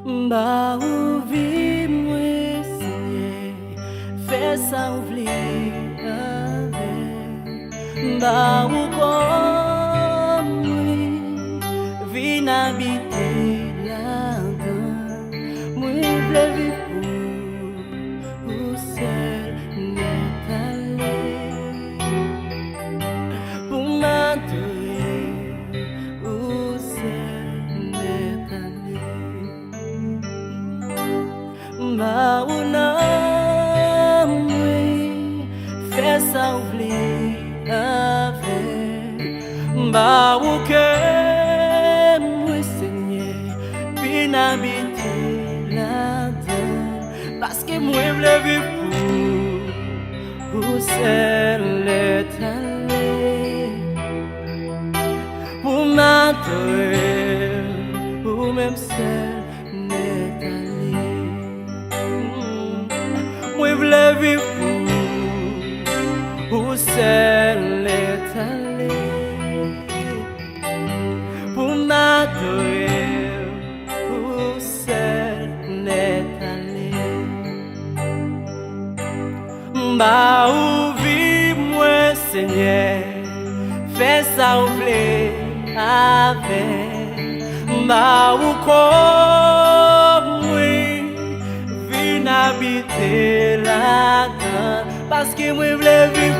Mba ouvi mwen sinye, fè sa ouvli ave. Mba ou kom mwen, vin habite la dan. Mwen vle viv pou ou sel net ale. Pou m'adore ou sel net ale. Mba ou nan mwen, fè sa ouvli ave. Mba ou ke mwen senye, vin habite la dan. Paske mwen vle viv pou sel net ale. Pou m'adore ou même sel net ale. Mwen vle viv pou sel net ale. Pou m'adore ou sel net ale. Mba ouvi mwen senye, fè sa ouvle ave. Mba ou kom mwen, vin habite la dan. Paske mwen vle viv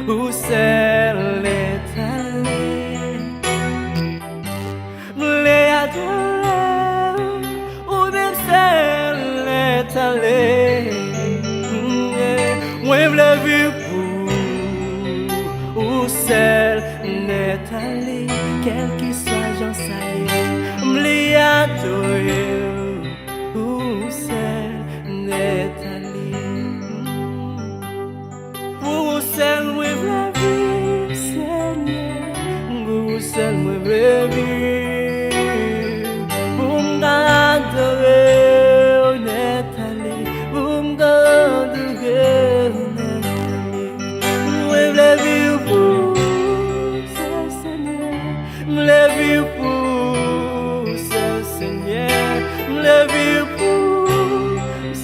pou sel net ale. Mle adore ou même sel net ale. Mwen vle viv pou sel net ale. Quel qui soit j'en saye, mle adore ou sel net ale. Pour sel mwen vle viv, Seigneur. Pour sel mwen vle viv. Pour m'adore net ale. Pour m'adore net ale. Mwen vle viv pour sel Seigneur. Mle viv pour sel Seigneur. Mle viv pour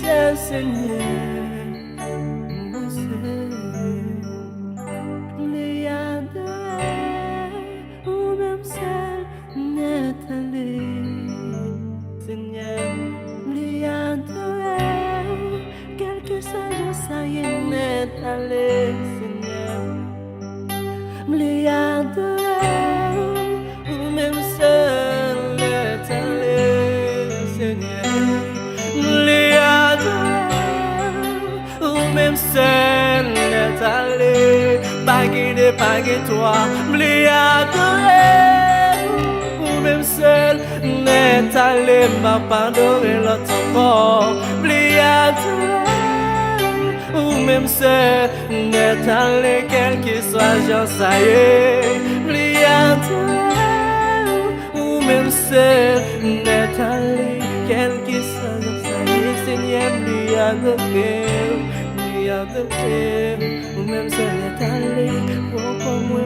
sel Seigneur. Mle adore ou même sel net ale. Seigneur, mle adore, quel que soit je saye net ale. Seigneur, mle adore ou même sel net ale. Seigneur, mle adore ou même sel net ale. Pagé toi, mle adore ou même sel net ale. M'a pardonné l'autre encore, mle adore ou même sel net ale. Quel que soit j'en saye, mle adore ou même sel net ale. Quel que soit j'en saye, Seigneur, mle adore ou même sel net ale. Pour moi,